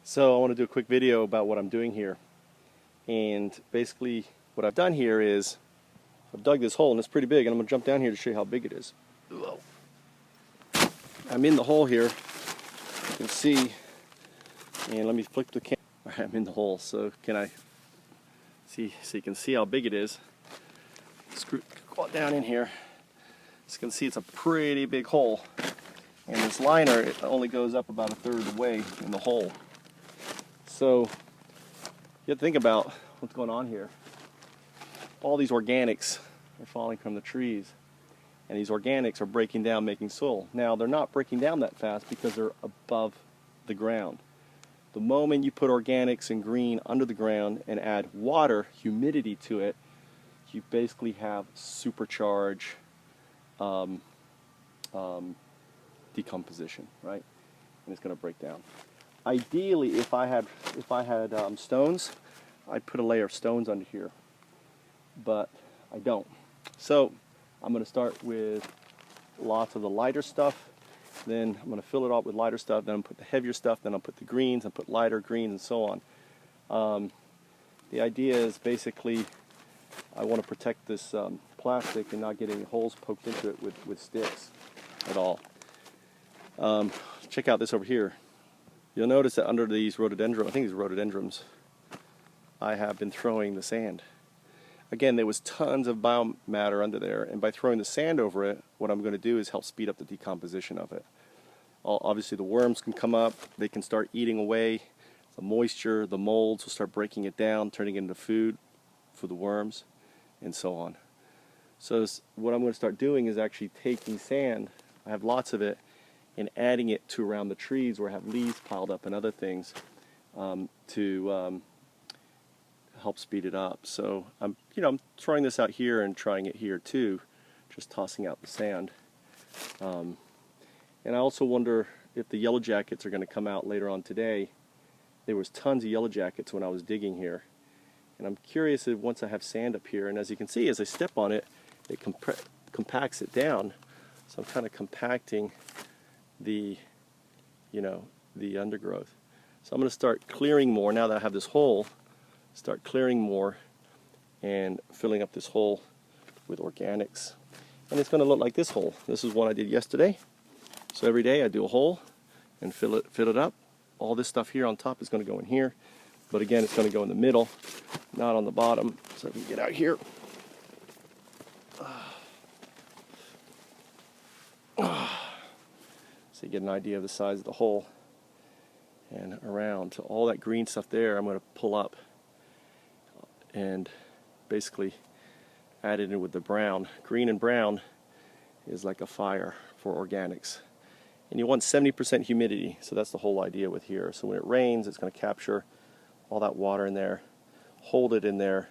So I want to do a quick video about what I'm doing here. And basically what I've done here is I've dug this hole, and it's pretty big, and I'm going to jump down here to show you how big it is. I'm in the hole here, you can see, and let me flick the camera. I'm in the hole, so can I see, so you can see how big it is. Screw it down in here. As you can see, it's a pretty big hole, and this liner, it only goes up about 1/3 of the way in the hole. So you have to think about what's going on here. All these organics are falling from the trees, and these organics are breaking down, making soil. Now they're not breaking down that fast because they're above the ground. The moment you put organics and green under the ground and add water, humidity to it, you basically have supercharged decomposition, right? And it's going to break down. Ideally, if I had stones, I'd put a layer of stones under here, but I don't. So I'm going to start with lots of the lighter stuff. Then I'm going to fill it up with lighter stuff. Then I'll put the heavier stuff. Then I'll put the greens and put lighter greens and so on. The idea is basically I want to protect this plastic and not get any holes poked into it with sticks at all. Check out this over here. You'll notice that under these rhododendrons, I think these rhododendrons, I have been throwing the sand. Again, there was tons of biomatter under there, and by throwing the sand over it, what I'm going to do is help speed up the decomposition of it. Obviously the worms can come up, they can start eating away the moisture, the molds will start breaking it down, turning it into food for the worms, and so on. So what I'm going to start doing is actually taking sand, I have lots of it, and adding it to around the trees where I have leaves piled up and other things to help speed it up. So I'm throwing this out here and trying it here too, just tossing out the sand. And I also wonder if the yellow jackets are going to come out later on today. There was tons of yellow jackets when I was digging here, and I'm curious if once I have sand up here, and as you can see, as I step on it, it compacts it down. So I'm kind of compacting the the undergrowth. So I'm going to start clearing more now that I have this hole. Start clearing more and filling up this hole with organics, and it's going to look like this hole. This is what I did yesterday. So every day I do a hole and fill it up. All this stuff here on top is going to go in here, but again it's going to go in the middle, not on the bottom. So if we get out here, so you get an idea of the size of the hole, and around. So all that green stuff there I'm going to pull up and basically add it in with the brown. Green and brown is like a fire for organics. And you want 70% humidity, so that's the whole idea with here. So when it rains, it's going to capture all that water in there, hold it in there,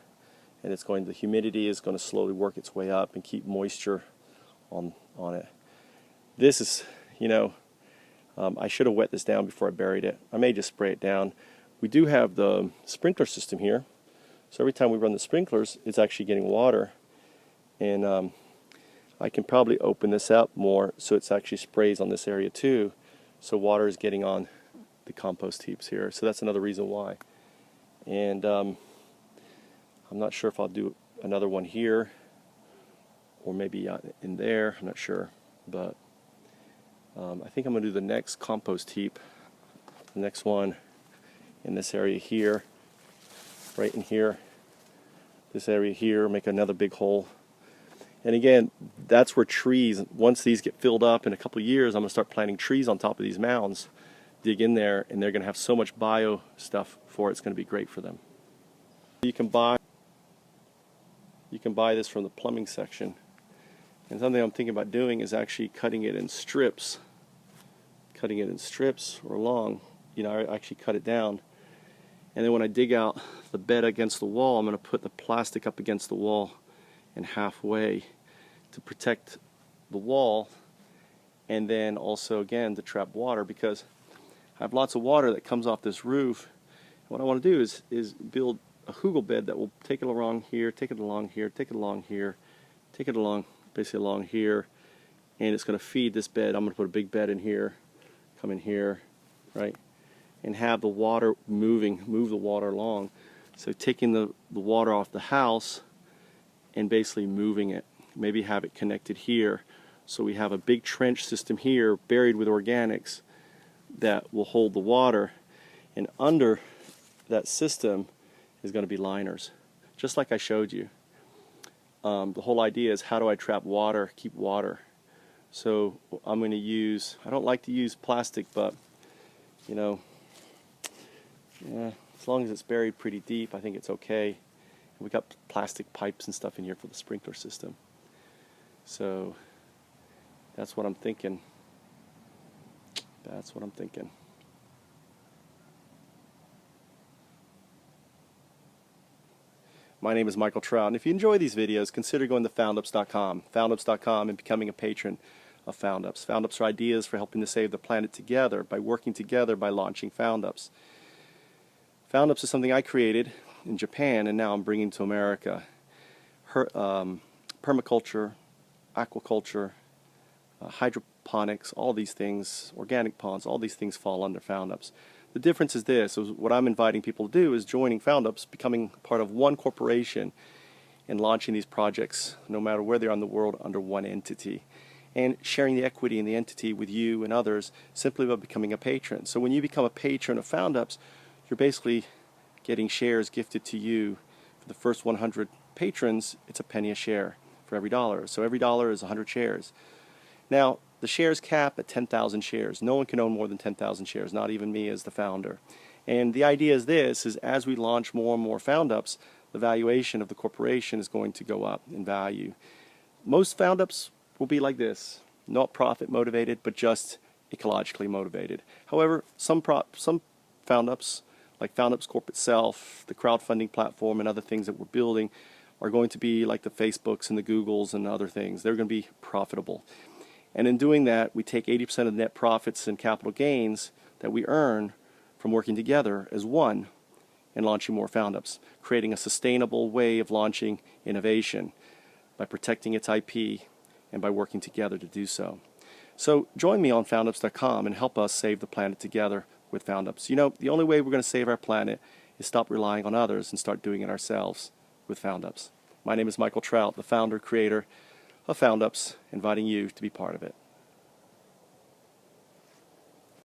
and the humidity is going to slowly work its way up and keep moisture on it. This is, I should have wet this down before I buried it. I may just spray it down. We do have the sprinkler system here, so every time we run the sprinklers, it's actually getting water, and I can probably open this up more so it's actually sprays on this area too, so water is getting on the compost heaps here. So that's another reason why. And I'm not sure if I'll do another one here or maybe in there, I'm not sure, but I think I'm going to do the next compost heap, the next one in this area here, right in here, this area here, make another big hole. And again, that's where trees, once these get filled up in a couple of years, I'm going to start planting trees on top of these mounds, dig in there, and they're going to have so much bio stuff for it, it's going to be great for them. You can buy this from the plumbing section. And something I'm thinking about doing is actually cutting it in strips or long. I actually cut it down. And then when I dig out the bed against the wall, I'm going to put the plastic up against the wall and halfway to protect the wall, and then also again to trap water, because I have lots of water that comes off this roof. What I want to do is build a hugel bed that will take it along here, take it along here, take it along here, take it along, basically along here, and it's going to feed this bed. I'm going to put a big bed in here, come in here, right? and have the water move the water along. So taking the water off the house and basically moving it. Maybe have it connected here. So we have a big trench system here buried with organics that will hold the water, and under that system is going to be liners, just like I showed you. The whole idea is, how do I trap water, keep water? So I'm going to use, I don't like to use plastic, but you know, yeah, as long as it's buried pretty deep, I think it's okay. We got plastic pipes and stuff in here for the sprinkler system. So that's what I'm thinking. That's what I'm thinking. My name is Michael Trout, and if you enjoy these videos, consider going to foundups.com, and becoming a patron of Foundups. Foundups are ideas for helping to save the planet together, by working together, by launching Foundups. Foundups is something I created in Japan, and now I'm bringing to America. Permaculture, aquaculture, hydroponics, all these things, organic ponds, all these things fall under Foundups. The difference is this, is what I'm inviting people to do is joining Foundups, becoming part of one corporation and launching these projects, no matter where they are in the world, under one entity, and sharing the equity in the entity with you and others simply by becoming a patron. So when you become a patron of Foundups, you're basically getting shares gifted to you. For the first 100 patrons, it's a penny a share for every dollar. So every dollar is 100 shares. Now, the shares cap at 10,000 shares. No one can own more than 10,000 shares, not even me as the founder. And the idea is this, is as we launch more and more Foundups, the valuation of the corporation is going to go up in value. Most Foundups will be like this, not profit motivated, but just ecologically motivated. However, some Foundups, like Foundups Corp itself, the crowdfunding platform and other things that we're building, are going to be like the Facebooks and the Googles and other things. They're going to be profitable. And in doing that, we take 80% of the net profits and capital gains that we earn from working together as one and launching more Foundups, creating a sustainable way of launching innovation by protecting its IP and by working together to do so. So join me on foundups.com and help us save the planet together with Foundups. You know, the only way we're going to save our planet is stop relying on others and start doing it ourselves with Foundups. My name is Michael Trout, the founder, creator of Foundups, inviting you to be part of it.